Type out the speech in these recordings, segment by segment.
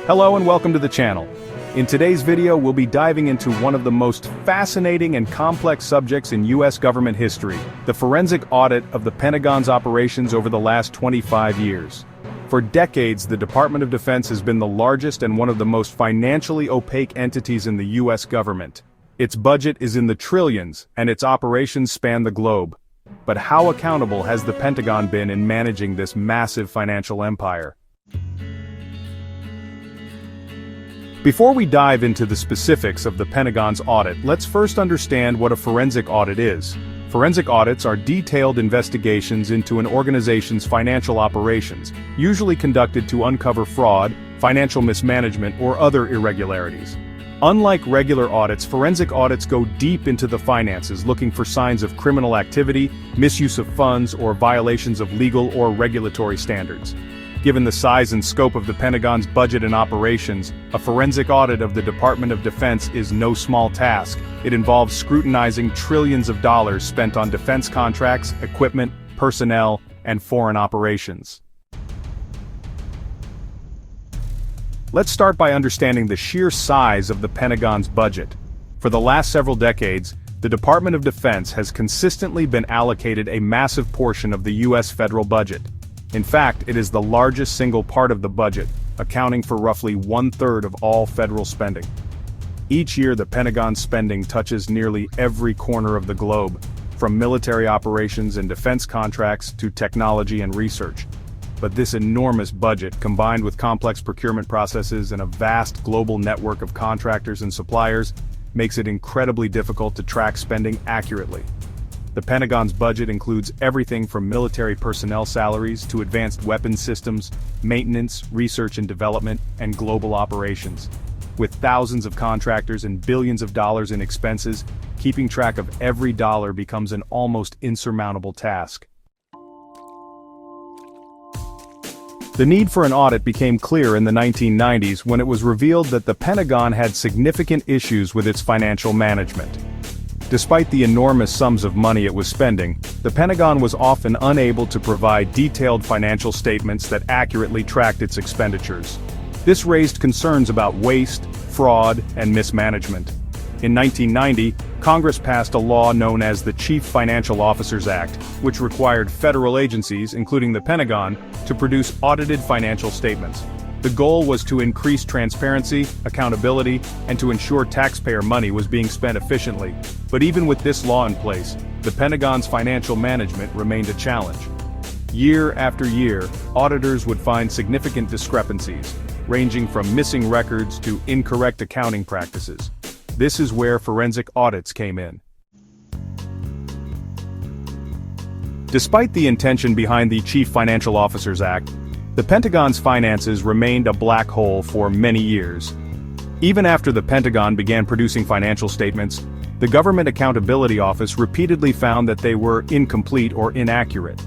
Hello and welcome to the channel. In today's video, we'll be diving into one of the most fascinating and complex subjects in U.S. government history, the forensic audit of the Pentagon's operations over the last 25 years. For decades, the Department of Defense has been the largest and one of the most financially opaque entities in the U.S. government. Its budget is in the trillions, and its operations span the globe. But how accountable has the Pentagon been in managing this massive financial empire? Before we dive into the specifics of the Pentagon's audit, let's first understand what a forensic audit is. Forensic audits are detailed investigations into an organization's financial operations, usually conducted to uncover fraud, financial mismanagement, or other irregularities. Unlike regular audits, forensic audits go deep into the finances, looking for signs of criminal activity, misuse of funds, or violations of legal or regulatory standards. Given the size and scope of the Pentagon's budget and operations, a forensic audit of the Department of Defense is no small task. It involves scrutinizing trillions of dollars spent on defense contracts, equipment, personnel, and foreign operations. Let's start by understanding the sheer size of the Pentagon's budget. For the last several decades, the Department of Defense has consistently been allocated a massive portion of the U.S. federal budget. In fact, it is the largest single part of the budget, accounting for roughly 1/3 of all federal spending. Each year, the Pentagon's spending touches nearly every corner of the globe, from military operations and defense contracts to technology and research. But this enormous budget, combined with complex procurement processes and a vast global network of contractors and suppliers, makes it incredibly difficult to track spending accurately. The Pentagon's budget includes everything from military personnel salaries to advanced weapons systems, maintenance, research and development, and global operations. With thousands of contractors and billions of dollars in expenses, keeping track of every dollar becomes an almost insurmountable task. The need for an audit became clear in the 1990s when it was revealed that the Pentagon had significant issues with its financial management. Despite the enormous sums of money it was spending, the Pentagon was often unable to provide detailed financial statements that accurately tracked its expenditures. This raised concerns about waste, fraud, and mismanagement. In 1990, Congress passed a law known as the Chief Financial Officers Act, which required federal agencies, including the Pentagon, to produce audited financial statements. The goal was to increase transparency, accountability, and to ensure taxpayer money was being spent efficiently. But even with this law in place, the Pentagon's financial management remained a challenge. Year after year, auditors would find significant discrepancies, ranging from missing records to incorrect accounting practices. This is where forensic audits came in. Despite the intention behind the Chief Financial Officers Act, the Pentagon's finances remained a black hole for many years. Even after the Pentagon began producing financial statements, the Government Accountability Office repeatedly found that they were incomplete or inaccurate.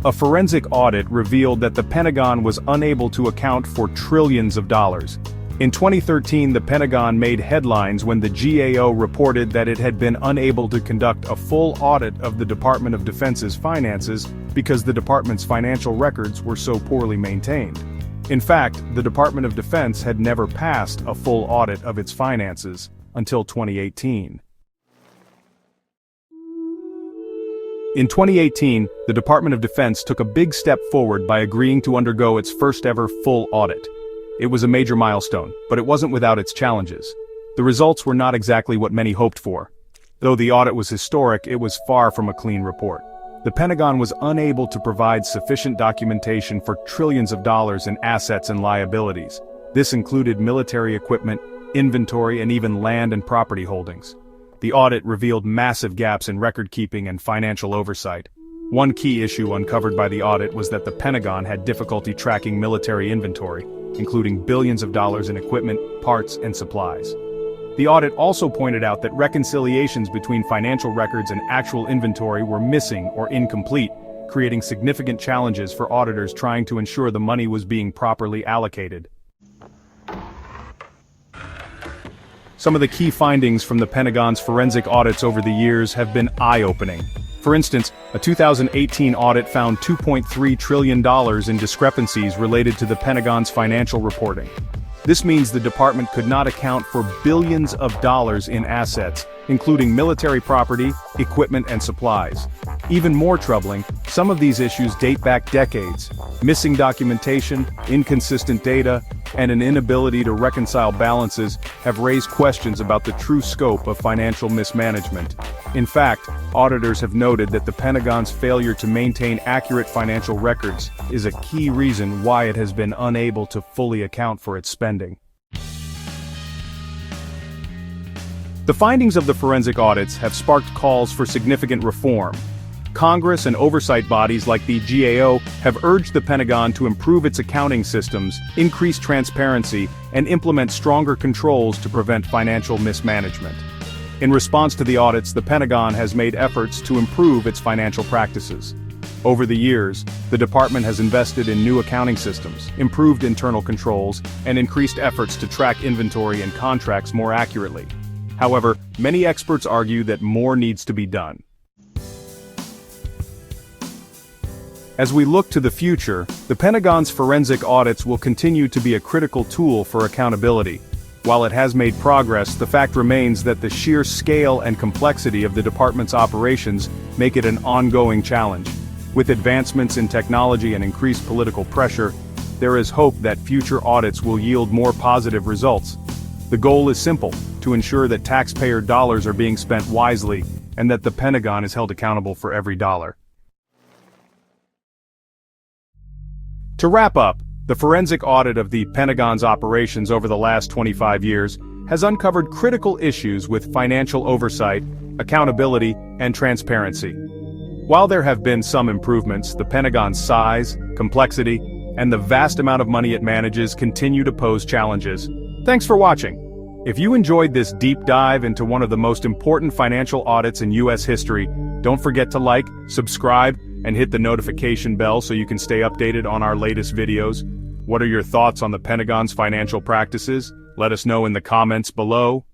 A forensic audit revealed that the Pentagon was unable to account for trillions of dollars. In 2013, the Pentagon made headlines when the GAO reported that it had been unable to conduct a full audit of the Department of Defense's finances because the department's financial records were so poorly maintained. In fact, the Department of Defense had never passed a full audit of its finances until 2018. In 2018, the Department of Defense took a big step forward by agreeing to undergo its first-ever full audit. It was a major milestone, but it wasn't without its challenges. The results were not exactly what many hoped for. Though the audit was historic, it was far from a clean report. The Pentagon was unable to provide sufficient documentation for trillions of dollars in assets and liabilities. This included military equipment, inventory, and even land and property holdings. The audit revealed massive gaps in record-keeping and financial oversight. One key issue uncovered by the audit was that the Pentagon had difficulty tracking military inventory, including billions of dollars in equipment, parts, and supplies. The audit also pointed out that reconciliations between financial records and actual inventory were missing or incomplete, creating significant challenges for auditors trying to ensure the money was being properly allocated. Some of the key findings from the Pentagon's forensic audits over the years have been eye-opening. For instance, a 2018 audit found $2.3 trillion in discrepancies related to the Pentagon's financial reporting. This means the department could not account for billions of dollars in assets, including military property, equipment and supplies. Even more troubling, some of these issues date back decades. Missing documentation, inconsistent data, and an inability to reconcile balances have raised questions about the true scope of financial mismanagement. In fact, auditors have noted that the Pentagon's failure to maintain accurate financial records is a key reason why it has been unable to fully account for its spending. The findings of the forensic audits have sparked calls for significant reform. Congress and oversight bodies like the GAO have urged the Pentagon to improve its accounting systems, increase transparency, and implement stronger controls to prevent financial mismanagement. In response to the audits, the Pentagon has made efforts to improve its financial practices. Over the years, the department has invested in new accounting systems, improved internal controls, and increased efforts to track inventory and contracts more accurately. However, many experts argue that more needs to be done. As we look to the future, the Pentagon's forensic audits will continue to be a critical tool for accountability. While it has made progress, the fact remains that the sheer scale and complexity of the department's operations make it an ongoing challenge. With advancements in technology and increased political pressure, there is hope that future audits will yield more positive results. The goal is simple: to ensure that taxpayer dollars are being spent wisely, and that the Pentagon is held accountable for every dollar. To wrap up, the forensic audit of the Pentagon's operations over the last 25 years has uncovered critical issues with financial oversight, accountability, and transparency. While there have been some improvements, the Pentagon's size, complexity, and the vast amount of money it manages continue to pose challenges. Thanks for watching. If you enjoyed this deep dive into one of the most important financial audits in U.S. history, don't forget to like, subscribe, and hit the notification bell so you can stay updated on our latest videos. What are your thoughts on the Pentagon's financial practices? Let us know in the comments below.